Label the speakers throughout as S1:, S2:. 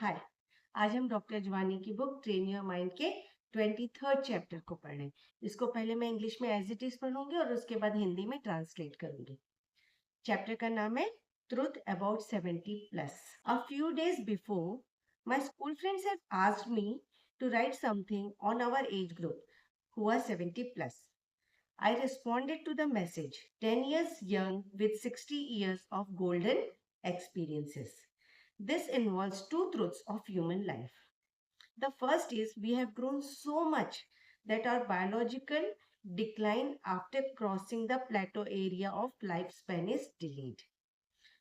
S1: हाय। आज हम डॉक्टर जवानी की बुक ट्रेन योर माइंड के 23rd चैप्टर को पढ़ रहे हैं। इसको पहले मैं इंग्लिश में एज इट इज पढ़ूंगी और उसके बाद हिंदी में ट्रांसलेट करूंगी। चैप्टर का नाम है ट्रूथ अबाउट 70 प्लस। A few days before my school friends have asked me to write something on our age group who are 70 plus. I responded to the message 10 years young with 60 years of golden experiences. This involves two truths of human life. The first is we have grown so much that our biological decline after crossing the plateau area of lifespan is delayed.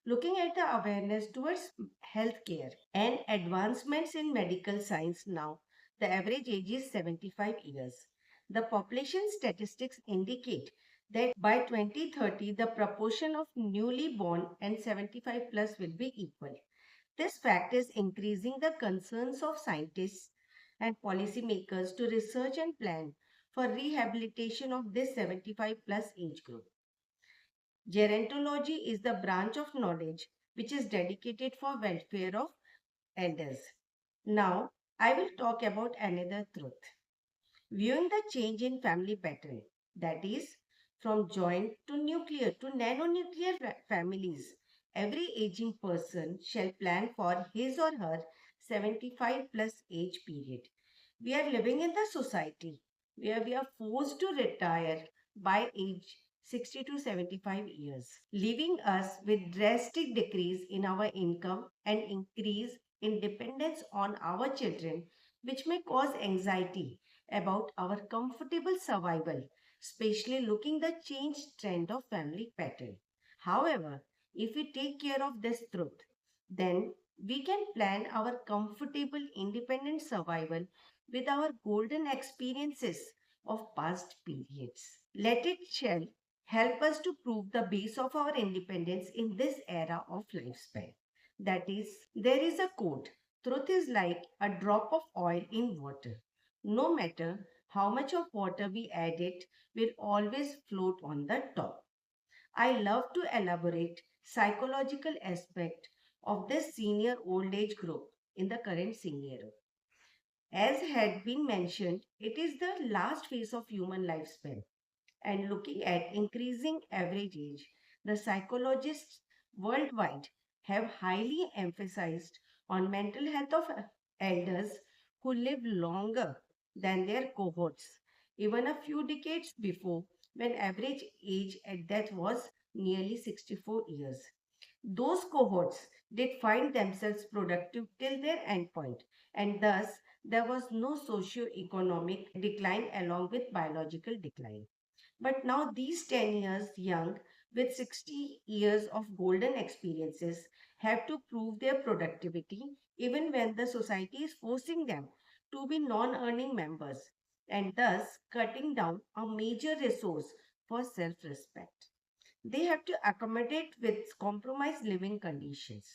S1: Looking at the awareness towards healthcare and advancements in medical science now, the average age is 75 years. The population statistics indicate that by 2030, the proportion of newly born and 75 plus will be equal. This fact is increasing the concerns of scientists and policymakers to research and plan for rehabilitation of this 75 plus age group. Gerontology is the branch of knowledge which is dedicated for welfare of elders. Now, I will talk about another truth. Viewing the change in family pattern, that is, from joint to nuclear to nanonuclear families, every aging person shall plan for his or her 75 plus age period. We are living in the society where we are forced to retire by age 60 to 75 years, leaving us with drastic decrease in our income and increase in dependence on our children, which may cause anxiety about our comfortable survival, especially looking the changed trend of family pattern. However, if we take care of this truth, then we can plan our comfortable independent survival with our golden experiences of past periods. Let it shall help us to prove the base of our independence in this era of lifespan. That is, there is a quote: truth is like a drop of oil in water. No matter how much of water we add, it will always float on the top. I love to elaborate psychological aspect of this senior old age group in the current scenario. As had been mentioned, it is the last phase of human lifespan. And looking at increasing average age, the psychologists worldwide have highly emphasized on mental health of elders who live longer than their cohorts, even a few decades before when average age at death was nearly 64 years. Those cohorts did find themselves productive till their endpoint, and thus there was no socio-economic decline along with biological decline. But now these 10 years young with 60 years of golden experiences have to prove their productivity even when the society is forcing them to be non-earning members and thus cutting down a major resource for self-respect. They have to accommodate with compromised living conditions.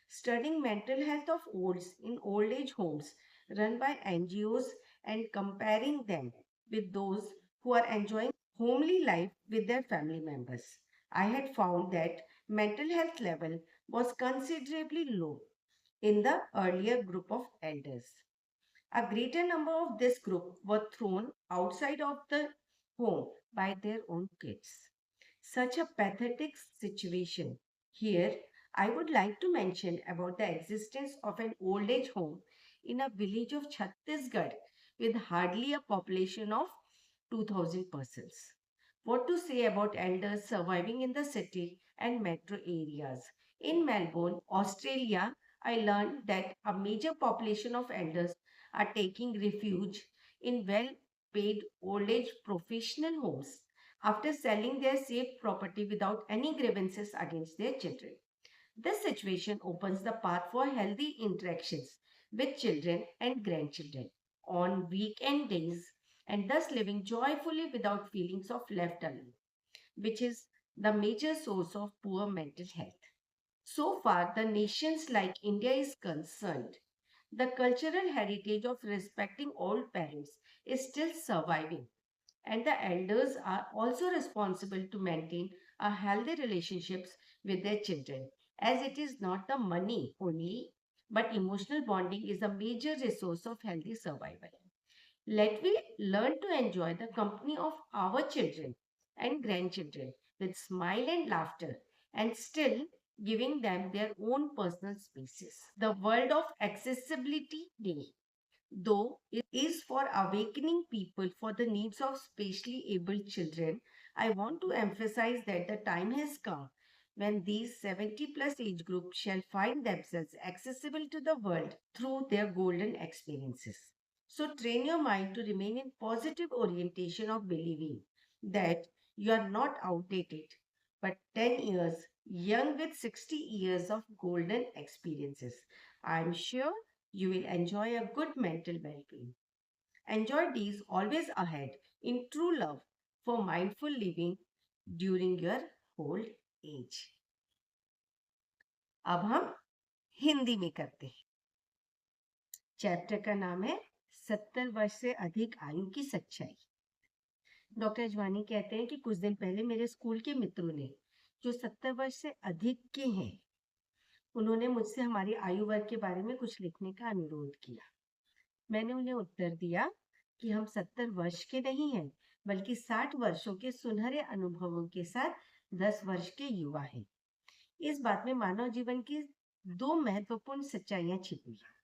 S1: Studying mental health of olds in old age homes run by NGOs and comparing them with those who are enjoying homely life with their family members. I had found that mental health level was considerably low in the earlier group of elders. A greater number of this group were thrown outside of the home by their own kids. Such a pathetic situation. Here, I would like to mention about the existence of an old age home in a village of Chhattisgarh with hardly a population of 2000 persons. What to say about elders surviving in the city and metro areas? In Melbourne, Australia, I learned that a major population of elders are taking refuge in well paid old age professional homes after selling their safe property without any grievances against their children. This situation opens the path for healthy interactions with children and grandchildren on weekend days and thus living joyfully without feelings of left alone, which is the major source of poor mental health. So far, the nations like India is concerned, the cultural heritage of respecting old parents is still surviving, and the elders are also responsible to maintain a healthy relationships with their children, as it is not the money only but emotional bonding is a major resource of healthy survival. Let we learn to enjoy the company of our children and grandchildren with smile and laughter and still giving them their own personal spaces. The world of accessibility day, though it is for awakening people for the needs of specially abled children, I want to emphasize that the time has come when these 70 plus age groups shall find themselves accessible to the world through their golden experiences. So train your mind to remain in positive orientation of believing that you are not outdated, but 10 years young with 60 years of golden experiences. I am sure you will enjoy a good mental well being. Enjoy these always ahead in true love for mindful living during your old age. अब हम हिंदी में करते हैं। Chapter का नाम है 70 वर्ष से अधिक आयु की सच्चाई। डॉक्टर अजवानी कहते हैं कि कुछ दिन पहले मेरे स्कूल के मित्रों ने, जो 70 वर्ष से अधिक के हैं, उन्होंने मुझसे हमारी आयु वर्ग के बारे में कुछ लिखने का अनुरोध किया। मैंने उन्हें उत्तर दिया कि हम 70 वर्ष के नहीं हैं, बल्कि 60 वर्षों के सुनहरे अनुभवों के साथ 10 वर्ष के युवा हैं। इस बात में मानव जीवन की दो महत्वपूर्ण सच्चाइयां छिपी हैं।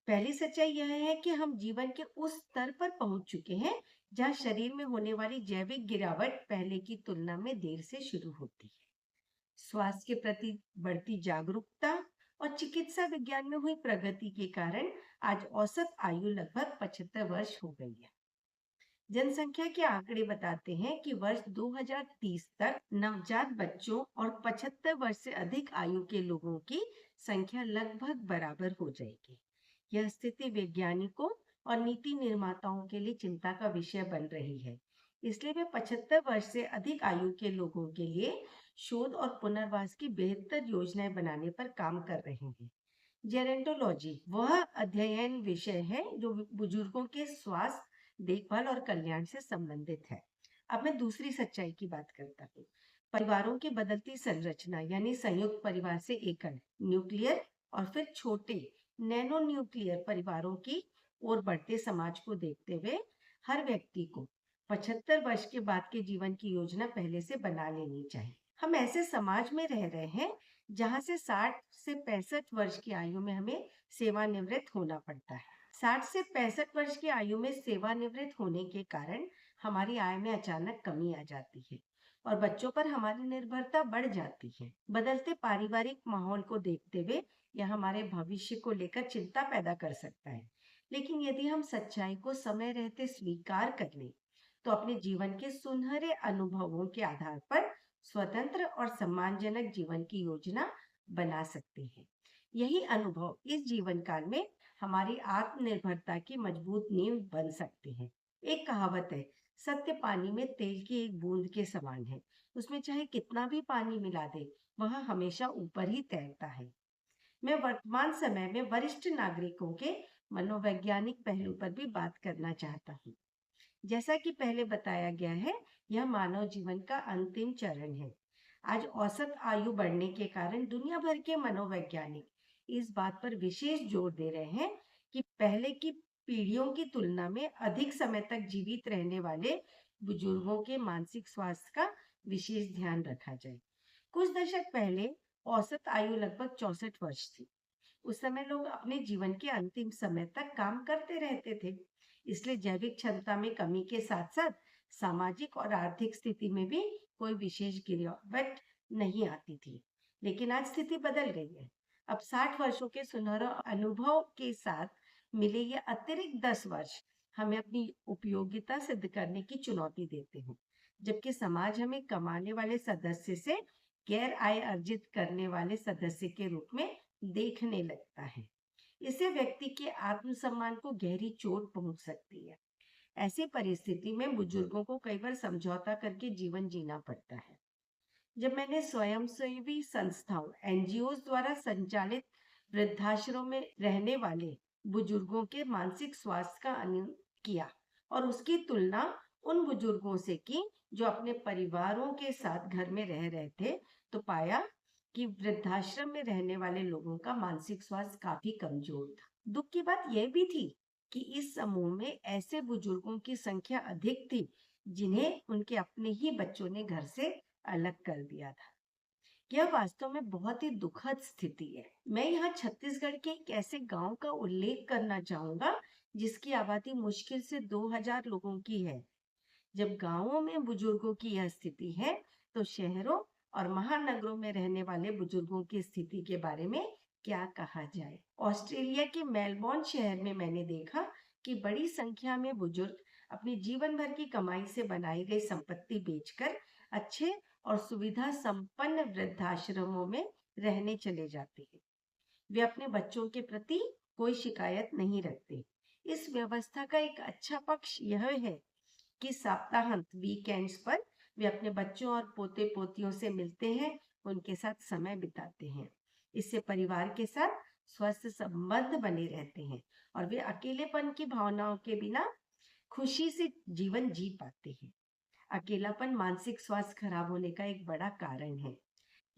S1: पहली सच्चाई यह है कि हम जीवन के उस स्तर पर पहुंच चुके हैं जहां शरीर में होने वाली जैविक गिरावट पहले की तुलना में देर से शुरू होती है। स्वास्थ्य के प्रति बढ़ती जागरूकता और चिकित्सा विज्ञान में हुई प्रगति के कारण आज औसत आयु लगभग 75 वर्ष हो गई है। जनसंख्या के आंकड़े बताते हैं कि वर्ष 2030 तक नवजात बच्चों और 75 वर्ष से अधिक आयु के लोगों की संख्या लगभग बराबर हो जाएगी। यह स्थिति वैज्ञानिकों और नीति निर्माताओं के लिए चिंता का विषय बन रही है। इसलिए वे 75 वर्ष से अधिक आयु के लोगों के लिए शोध और पुनर्वास की बेहतर योजनाएं बनाने पर काम कर रहे हैं। जेरेंटोलॉजी वह अध्ययन विषय है जो बुजुर्गों के स्वास्थ्य, देखभाल और कल्याण से संबंधित है। अब मैं दूसरी सच्चाई की बात करता हूँ। परिवारों की बदलती संरचना यानी संयुक्त परिवार से एकल, न्यूक्लियर और फिर छोटे नैनो न्यूक्लियर परिवारों की ओर बढ़ते समाज को देखते हुए हर व्यक्ति को 75 वर्ष के बाद के जीवन की योजना पहले से बना लेनी चाहिए। हम ऐसे समाज में रह रहे हैं जहां से 60 से 65 वर्ष की आयु में हमें सेवानिवृत्त होना पड़ता है। 60 से 65 वर्ष की आयु में सेवानिवृत्त होने के कारण हमारी आय में अचानक कमी आ जाती है और बच्चों पर हमारी निर्भरता बढ़ जाती है। बदलते पारिवारिक माहौल को देखते हुए यह हमारे भविष्य को लेकर चिंता पैदा कर सकता है। लेकिन यदि हम सच्चाई को समय रहते स्वीकार कर लें तो अपने जीवन के सुनहरे अनुभवों के आधार पर स्वतंत्र और सम्मानजनक जीवन की योजना बना सकते हैं। यही अनुभव इस जीवन काल में हमारी आत्मनिर्भरता की मजबूत नींव बन सकते हैं। एक कहावत है, सत्य पानी में तेल की एक बूंद के समान है। उसमें चाहे कितना भी पानी मिला दे, वह हमेशा ऊपर ही तैरता है। मैं वर्तमान समय में वरिष्ठ नागरिकों के मनोवैज्ञानिक पहलू पर भी बात करना चाहता हूँ। जैसा कि पहले बताया गया है, यह मानव जीवन का अंतिम चरण है। आज औसत आयु बढ़ने के कारण दुनिया भर के मनोवैज्ञानिक इस बात पर विशेष जोर दे रहे हैं कि पहले की पीढ़ियों की तुलना में अधिक समय तक जीवित रहने वाले बुजुर्गों के मानसिक स्वास्थ्य का विशेष ध्यान रखा जाए। कुछ दशक पहले औसत आयु लगभग 64 वर्ष थी। उस समय लोग अपने जीवन के अंतिम समय तक काम करते रहते थे, इसलिए जैविक क्षमता में कमी के साथ साथ सामाजिक और आर्थिक स्थिति में भी कोई विशेष गिरावट नहीं आती थी। लेकिन आज स्थिति बदल गई है। अब 60 वर्षों के सुनहरे अनुभव के साथ मिले ये अतिरिक्त 10 वर्ष हमें अपनी उपयोगिता सिद्ध करने की चुनौती देते हैं, जबकि समाज हमें कमाने वाले सदस्य से गैर आय अर्जित करने वाले सदस्य के रूप में देखने लगता है। इससे व्यक्ति के आत्मसम्मान को गहरी चोट पहुंच सकती है। ऐसी परिस्थिति में बुजुर्गों को कई बार समझौता करके जीवन जीना पड़ता है। जब मैंने स्वयंसेवी संस्थाओं एनजीओ द्वारा संचालित वृद्धाश्रम में रहने वाले बुजुर्गों के मानसिक स्वास्थ्य का अध्ययन किया और उसकी तुलना उन बुजुर्गों से की जो अपने परिवारों के साथ घर में रह रहे थे, तो पाया कि वृद्धाश्रम में रहने वाले लोगों का मानसिक स्वास्थ्य काफी कमजोर था। दुख की बात यह भी थी कि इस समूह में ऐसे बुजुर्गों की संख्या अधिक थी जिन्हें उनके अपने ही बच्चों ने घर से अलग कर दिया था। यह वास्तव में बहुत ही दुखद स्थिति है। मैं यहाँ छत्तीसगढ़ के एक ऐसे गांव का उल्लेख करना चाहूंगा जिसकी आबादी मुश्किल से 2000 लोगों की है। जब गांवों में बुजुर्गों की यह स्थिति है, तो शहरों और महानगरों में रहने वाले बुजुर्गों की स्थिति के बारे में क्या कहा जाए। ऑस्ट्रेलिया के मेलबोर्न शहर में मैंने देखा कि बड़ी संख्या में बुजुर्ग अपनी जीवन भर की कमाई से बनाई गई संपत्ति बेचकर अच्छे और सुविधा संपन्न वृद्धाश्रमों में रहने चले जाते हैं। वे अपने बच्चों के प्रति कोई शिकायत नहीं रखते। इस व्यवस्था का एक अच्छा पक्ष यह है कि सप्ताहांत वीकेंड्स पर वे अपने बच्चों और पोते पोतियों से मिलते हैं, उनके साथ समय बिताते हैं। इससे परिवार के साथ स्वस्थ संबंध बने रहते हैं और वे अकेलेपन की भावनाओं के बिना खुशी से जीवन जी पाते हैं। अकेलापन मानसिक स्वास्थ्य खराब होने का एक बड़ा कारण है।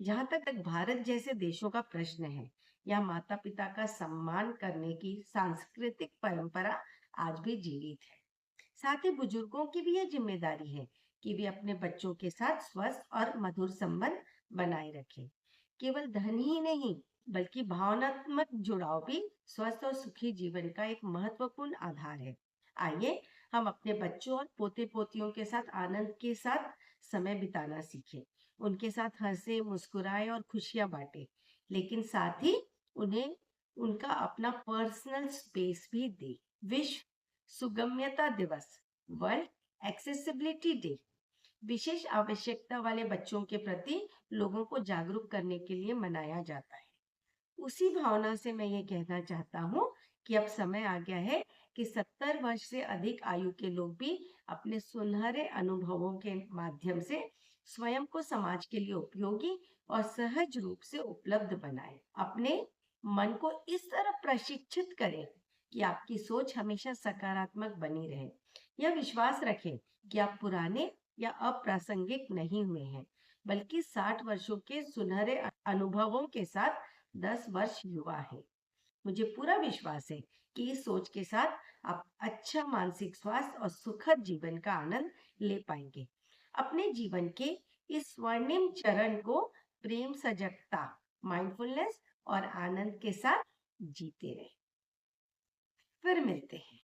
S1: जहां तक भारत जैसे देशों का प्रश्न है, यहाँ माता पिता का सम्मान करने की सांस्कृतिक परंपरा आज भी जीवित है। साथ ही बुजुर्गों की भी यह जिम्मेदारी है कि वे अपने बच्चों के साथ स्वस्थ और मधुर संबंध बनाए रखें। केवल धन ही नहीं, बल्कि भावनात्मक जुड़ाव भी स्वस्थ और सुखी जीवन का एक महत्वपूर्ण आधार है। आइए हम अपने बच्चों और पोते पोतियों के साथ आनंद के साथ समय बिताना सीखें। उनके साथ हंसे, मुस्कुराए और खुशियां बांटे, लेकिन साथ ही उन्हें उनका अपना पर्सनल स्पेस भी दे। विश्व सुगम्यता दिवस, वर्ल्ड एक्सेसिबिलिटी डे, विशेष आवश्यकता वाले बच्चों के प्रति लोगों को जागरूक करने के लिए मनाया जाता है। उसी भावना से मैं ये कहना चाहता हूँ कि अब समय आ गया है कि 70 वर्ष से अधिक आयु के लोग भी अपने सुनहरे अनुभवों के माध्यम से स्वयं को समाज के लिए उपयोगी और सहज रूप से उपलब्ध बनाएं। अपने मन को इस तरह प्रशिक्षित करें कि आपकी सोच हमेशा सकारात्मक बनी रहे। यह विश्वास रखें कि आप पुराने या अप्रासंगिक नहीं हुए हैं, बल्कि 60 वर्षों के सुनहरे अनुभवों के साथ 10 वर्ष युवा है। मुझे पूरा विश्वास है कि इस सोच के साथ आप अच्छा मानसिक स्वास्थ्य और सुखद जीवन का आनंद ले पाएंगे। अपने जीवन के इस स्वर्णिम चरण को प्रेम, सजगता, माइंडफुलनेस और आनंद के साथ जीते रहे। फिर मिलते हैं।